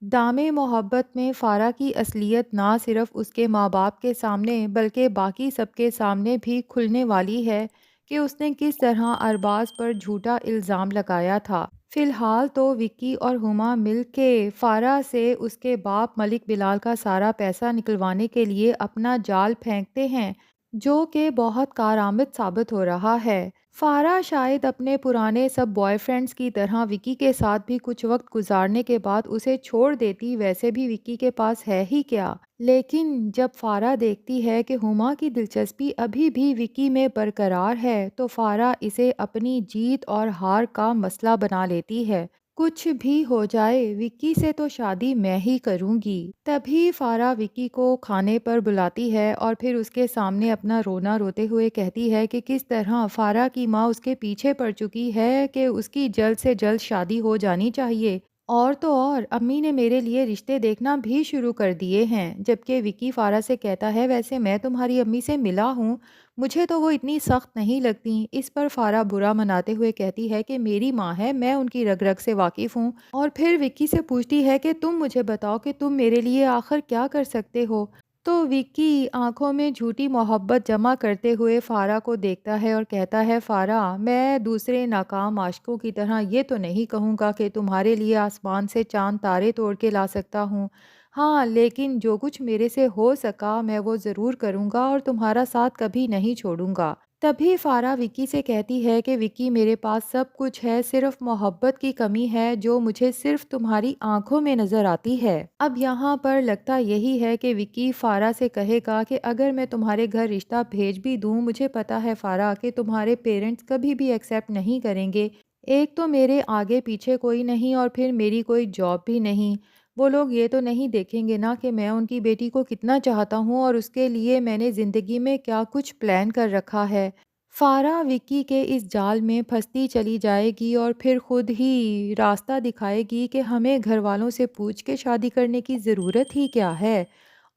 دام محبت میں فارا کی اصلیت نہ صرف اس کے ماں باپ کے سامنے بلکہ باقی سب کے سامنے بھی کھلنے والی ہے کہ اس نے کس طرح ارباز پر جھوٹا الزام لگایا تھا۔ فی الحال تو وکی اور ہما مل کے فارا سے اس کے باپ ملک بلال کا سارا پیسہ نکلوانے کے لیے اپنا جال پھینکتے ہیں، جو کہ بہت کارآمد ثابت ہو رہا ہے۔ فارا شاید اپنے پرانے سب بوائے فرینڈز کی طرح وکی کے ساتھ بھی کچھ وقت گزارنے کے بعد اسے چھوڑ دیتی، ویسے بھی وکی کے پاس ہے ہی کیا۔ لیکن جب فارا دیکھتی ہے کہ ہما کی دلچسپی ابھی بھی وکی میں برقرار ہے تو فارا اسے اپنی جیت اور ہار کا مسئلہ بنا لیتی ہے۔ کچھ بھی ہو جائے وکی سے تو شادی میں ہی کروں گی۔ تبھی فارا وکی کو کھانے پر بلاتی ہے اور پھر اس کے سامنے اپنا رونا روتے ہوئے کہتی ہے کہ کس طرح فارا کی ماں اس کے پیچھے پڑ چکی ہے کہ اس کی جلد سے جلد شادی ہو جانی چاہیے، اور تو اور امی نے میرے لیے رشتے دیکھنا بھی شروع کر دیے ہیں۔ جبکہ وکی فارا سے کہتا ہے ویسے میں تمہاری امی سے ملا ہوں، مجھے تو وہ اتنی سخت نہیں لگتی۔ اس پر فارا برا مناتے ہوئے کہتی ہے کہ میری ماں ہے، میں ان کی رگ رگ سے واقف ہوں، اور پھر وکی سے پوچھتی ہے کہ تم مجھے بتاؤ کہ تم میرے لیے آخر کیا کر سکتے ہو۔ تو وکی آنکھوں میں جھوٹی محبت جمع کرتے ہوئے فارا کو دیکھتا ہے اور کہتا ہے فارا، میں دوسرے ناکام عاشقوں کی طرح یہ تو نہیں کہوں گا کہ تمہارے لیے آسمان سے چاند تارے توڑ کے لا سکتا ہوں، ہاں لیکن جو کچھ میرے سے ہو سکا میں وہ ضرور کروں گا اور تمہارا ساتھ کبھی نہیں چھوڑوں گا۔ تبھی فارا وکی سے کہتی ہے کہ وکی میرے پاس سب کچھ ہے، صرف محبت کی کمی ہے جو مجھے صرف تمہاری آنکھوں میں نظر آتی ہے۔ اب یہاں پر لگتا یہی ہے کہ وکی فارا سے کہے گا کہ اگر میں تمہارے گھر رشتہ بھیج بھی دوں، مجھے پتا ہے فارا کہ تمہارے پیرنٹس کبھی بھی ایکسیپٹ نہیں کریں گے، ایک تو میرے آگے پیچھے کوئی نہیں اور پھر میری کوئی جاب بھی نہیں، وہ لوگ یہ تو نہیں دیکھیں گے نا کہ میں ان کی بیٹی کو کتنا چاہتا ہوں اور اس کے لیے میں نے زندگی میں کیا کچھ پلان کر رکھا ہے۔ فارا وکی کے اس جال میں پھنستی چلی جائے گی اور پھر خود ہی راستہ دکھائے گی کہ ہمیں گھر والوں سے پوچھ کے شادی کرنے کی ضرورت ہی کیا ہے،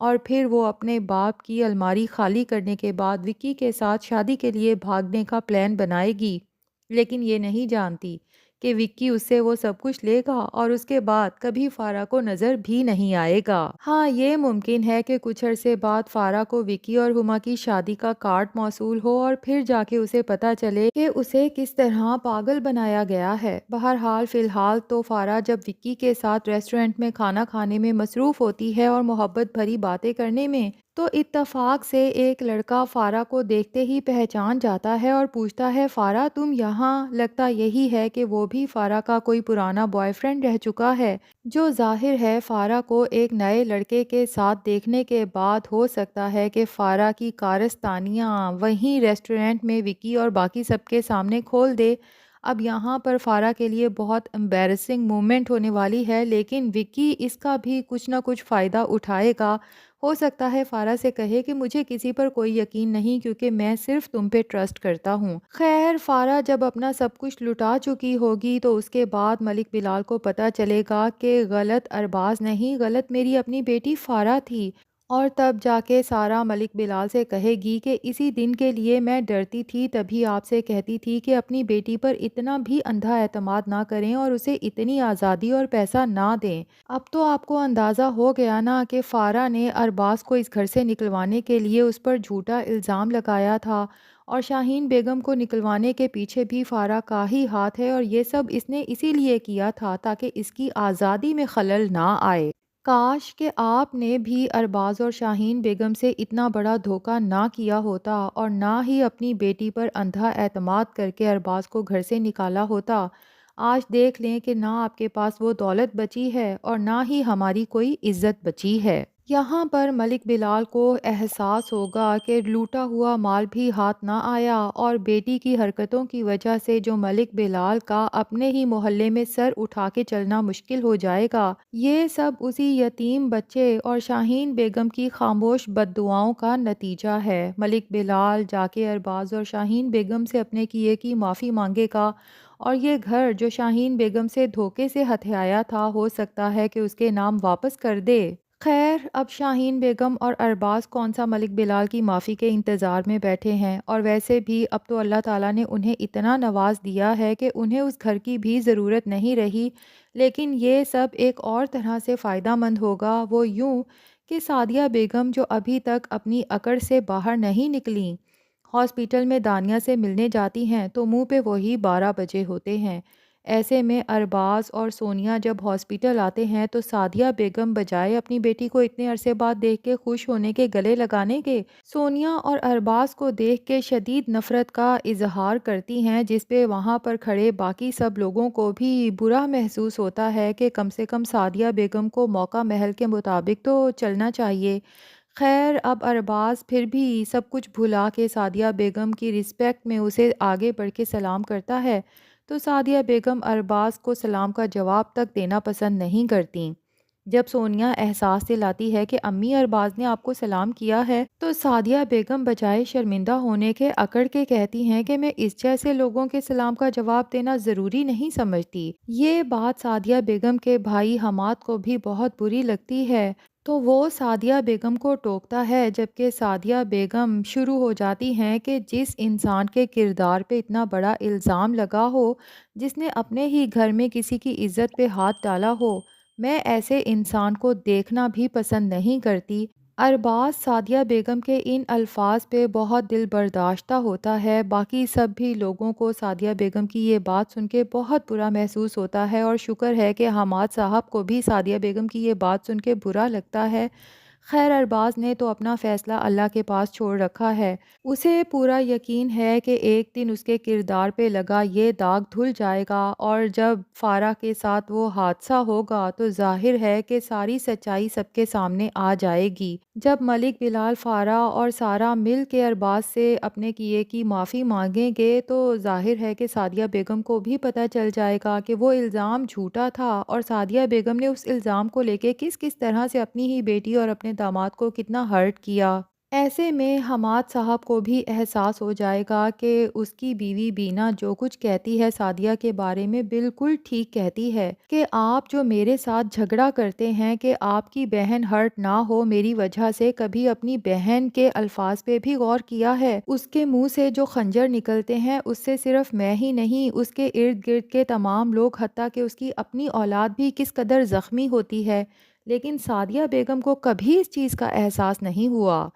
اور پھر وہ اپنے باپ کی الماری خالی کرنے کے بعد وکی کے ساتھ شادی کے لیے بھاگنے کا پلان بنائے گی، لیکن یہ نہیں جانتی کہ وکی اس سے وہ سب کچھ لے گا اور اس کے بعد کبھی فارا کو نظر بھی نہیں آئے گا۔ ہاں یہ ممکن ہے کہ کچھ عرصے بعد فارا کو وکی اور ہما کی شادی کا کارڈ موصول ہو اور پھر جا کے اسے پتا چلے کہ اسے کس طرح پاگل بنایا گیا ہے۔ بہرحال فی الحال تو فارا جب وکی کے ساتھ ریسٹورنٹ میں کھانا کھانے میں مصروف ہوتی ہے اور محبت بھری باتیں کرنے میں، تو اتفاق سے ایک لڑکا فارا کو دیکھتے ہی پہچان جاتا ہے اور پوچھتا ہے فارا تم یہاں؟ لگتا یہی ہے کہ وہ بھی فارا کا کوئی پرانا بوائے فرینڈ رہ چکا ہے، جو ظاہر ہے فارا کو ایک نئے لڑکے کے ساتھ دیکھنے کے بعد ہو سکتا ہے کہ فارا کی کارستانیاں وہیں ریسٹورنٹ میں وکی اور باقی سب کے سامنے کھول دے۔ اب یہاں پر فارا کے لیے بہت امبیرسنگ مومنٹ ہونے والی ہے، لیکن وکی اس کا بھی کچھ نہ کچھ فائدہ اٹھائے گا۔ ہو سکتا ہے فارا سے کہے کہ مجھے کسی پر کوئی یقین نہیں کیونکہ میں صرف تم پہ ٹرسٹ کرتا ہوں۔ خیر فارا جب اپنا سب کچھ لٹا چکی ہوگی تو اس کے بعد ملک بلال کو پتہ چلے گا کہ غلط ارباز نہیں، غلط میری اپنی بیٹی فارا تھی، اور تب جا کے سارا ملک بلال سے کہے گی کہ اسی دن کے لیے میں ڈرتی تھی، تبھی آپ سے کہتی تھی کہ اپنی بیٹی پر اتنا بھی اندھا اعتماد نہ کریں اور اسے اتنی آزادی اور پیسہ نہ دیں۔ اب تو آپ کو اندازہ ہو گیا نا کہ فارا نے ارباز کو اس گھر سے نکلوانے کے لیے اس پر جھوٹا الزام لگایا تھا، اور شاہین بیگم کو نکلوانے کے پیچھے بھی فارا کا ہی ہاتھ ہے، اور یہ سب اس نے اسی لیے کیا تھا تاکہ اس کی آزادی میں خلل نہ آئے۔ کاش کہ آپ نے بھی ارباز اور شاہین بیگم سے اتنا بڑا دھوکہ نہ کیا ہوتا اور نہ ہی اپنی بیٹی پر اندھا اعتماد کر کے ارباز کو گھر سے نکالا ہوتا۔ آج دیکھ لیں کہ نہ آپ کے پاس وہ دولت بچی ہے اور نہ ہی ہماری کوئی عزت بچی ہے۔ یہاں پر ملک بلال کو احساس ہوگا کہ لوٹا ہوا مال بھی ہاتھ نہ آیا، اور بیٹی کی حرکتوں کی وجہ سے جو ملک بلال کا اپنے ہی محلے میں سر اٹھا کے چلنا مشکل ہو جائے گا، یہ سب اسی یتیم بچے اور شاہین بیگم کی خاموش بددعاؤں کا نتیجہ ہے۔ ملک بلال جا کے ارباز اور شاہین بیگم سے اپنے کیے کی معافی مانگے گا، اور یہ گھر جو شاہین بیگم سے دھوکے سے ہتھیایا تھا ہو سکتا ہے کہ اس کے نام واپس کر دے۔ خیر اب شاہین بیگم اور ارباز کون سا ملک بلال کی معافی کے انتظار میں بیٹھے ہیں، اور ویسے بھی اب تو اللہ تعالیٰ نے انہیں اتنا نواز دیا ہے کہ انہیں اس گھر کی بھی ضرورت نہیں رہی لیکن یہ سب ایک اور طرح سے فائدہ مند ہوگا، وہ یوں کہ سعدیہ بیگم جو ابھی تک اپنی اکڑ سے باہر نہیں نکلیں، ہاسپٹل میں دانیہ سے ملنے جاتی ہیں تو منہ پہ وہی 12 بجے ہوتے ہیں۔ ایسے میں ارباز اور سونیا جب ہاسپٹل آتے ہیں تو سعدیہ بیگم بجائے اپنی بیٹی کو اتنے عرصے بعد دیکھ کے خوش ہونے کے گلے لگانے کے، سونیا اور ارباز کو دیکھ کے شدید نفرت کا اظہار کرتی ہیں، جس پہ وہاں پر کھڑے باقی سب لوگوں کو بھی برا محسوس ہوتا ہے کہ کم سے کم سعدیہ بیگم کو موقع محل کے مطابق تو چلنا چاہیے۔ خیر اب ارباز پھر بھی سب کچھ بھلا کے سعدیہ بیگم کی رسپیکٹ میں اسے آگے بڑھ کے سلام کرتا ہے، تو سعدیہ بیگم ارباز کو سلام کا جواب تک دینا پسند نہیں کرتیں۔ جب سونیا احساس دلاتی ہے کہ امی ارباز نے آپ کو سلام کیا ہے، تو سعدیہ بیگم بجائے شرمندہ ہونے کے اکڑ کے کہتی ہیں کہ میں اس جیسے لوگوں کے سلام کا جواب دینا ضروری نہیں سمجھتی۔ یہ بات سعدیہ بیگم کے بھائی حماد کو بھی بہت بری لگتی ہے، تو وہ سعدیہ بیگم کو ٹوکتا ہے، جبکہ سعدیہ بیگم شروع ہو جاتی ہیں کہ جس انسان کے کردار پہ اتنا بڑا الزام لگا ہو، جس نے اپنے ہی گھر میں کسی کی عزت پہ ہاتھ ڈالا ہو، میں ایسے انسان کو دیکھنا بھی پسند نہیں کرتی۔ ارباز سعدیہ بیگم کے ان الفاظ پہ بہت دل برداشتہ ہوتا ہے، باقی سب بھی لوگوں کو سعدیہ بیگم کی یہ بات سن کے بہت برا محسوس ہوتا ہے، اور شکر ہے کہ حماد صاحب کو بھی سعدیہ بیگم کی یہ بات سن کے برا لگتا ہے۔ خیر ارباز نے تو اپنا فیصلہ اللہ کے پاس چھوڑ رکھا ہے، اسے پورا یقین ہے کہ ایک دن اس کے کردار پہ لگا یہ داغ دھل جائے گا، اور جب فارا کے ساتھ وہ حادثہ ہوگا تو ظاہر ہے کہ ساری سچائی سب کے سامنے آ جائے گی۔ جب ملک بلال، فارا اور سارا مل کے ارباز سے اپنے کیے کی معافی مانگیں گے تو ظاہر ہے کہ سعدیہ بیگم کو بھی پتہ چل جائے گا کہ وہ الزام جھوٹا تھا، اور سعدیہ بیگم نے اس الزام کو لے کے کس طرح سے اپنی ہی بیٹی اور اپنے داماد کو کتنا ہرٹ کیا۔ ایسے میں حماد صاحب کو بھی احساس ہو جائے گا کہ اس کی بیوی بینا جو کچھ کہتی ہے سعدیہ کے بارے میں بالکل ٹھیک کہتی ہے، کہ آپ جو میرے ساتھ جھگڑا کرتے ہیں کہ آپ کی بہن ہرٹ نہ ہو میری وجہ سے، کبھی اپنی بہن کے الفاظ پہ بھی غور کیا ہے؟ اس کے منہ سے جو خنجر نکلتے ہیں اس سے صرف میں ہی نہیں، اس کے ارد گرد کے تمام لوگ، حتیٰ کہ اس کی اپنی اولاد بھی کس قدر زخمی ہوتی ہے، لیکن سعدیہ بیگم کو کبھی اس چیز کا احساس نہیں ہوا۔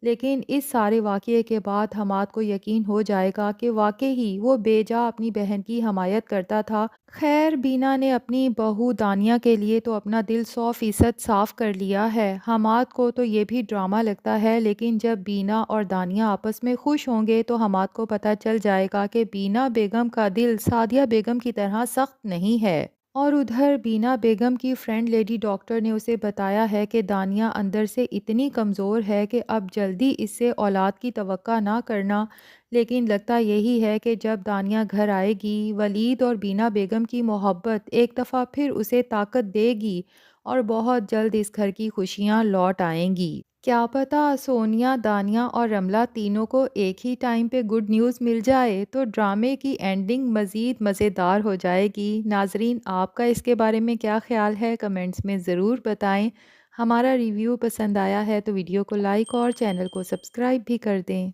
لیکن اس سارے واقعے کے بعد حماد کو یقین ہو جائے گا کہ واقعی ہی وہ بے جا اپنی بہن کی حمایت کرتا تھا۔ خیر بینا نے اپنی بہو دانیہ کے لیے تو اپنا دل 100% صاف کر لیا ہے۔ حماد کو تو یہ بھی ڈرامہ لگتا ہے، لیکن جب بینا اور دانیہ آپس میں خوش ہوں گے تو حماد کو پتہ چل جائے گا کہ بینا بیگم کا دل سعدیہ بیگم کی طرح سخت نہیں ہے۔ اور ادھر بینا بیگم کی فرینڈ لیڈی ڈاکٹر نے اسے بتایا ہے کہ دانیہ اندر سے اتنی کمزور ہے کہ اب جلدی اس سے اولاد کی توقع نہ کرنا، لیکن لگتا یہی ہے کہ جب دانیہ گھر آئے گی ولید اور بینا بیگم کی محبت ایک دفعہ پھر اسے طاقت دے گی، اور بہت جلد اس گھر کی خوشیاں لوٹ آئیں گی۔ کیا پتہ سونیا، دانیہ اور رملہ تینوں کو ایک ہی ٹائم پہ گڈ نیوز مل جائے تو ڈرامے کی اینڈنگ مزید مزیدار ہو جائے گی۔ ناظرین آپ کا اس کے بارے میں کیا خیال ہے؟ کمنٹس میں ضرور بتائیں۔ ہمارا ریویو پسند آیا ہے تو ویڈیو کو لائک اور چینل کو سبسکرائب بھی کر دیں۔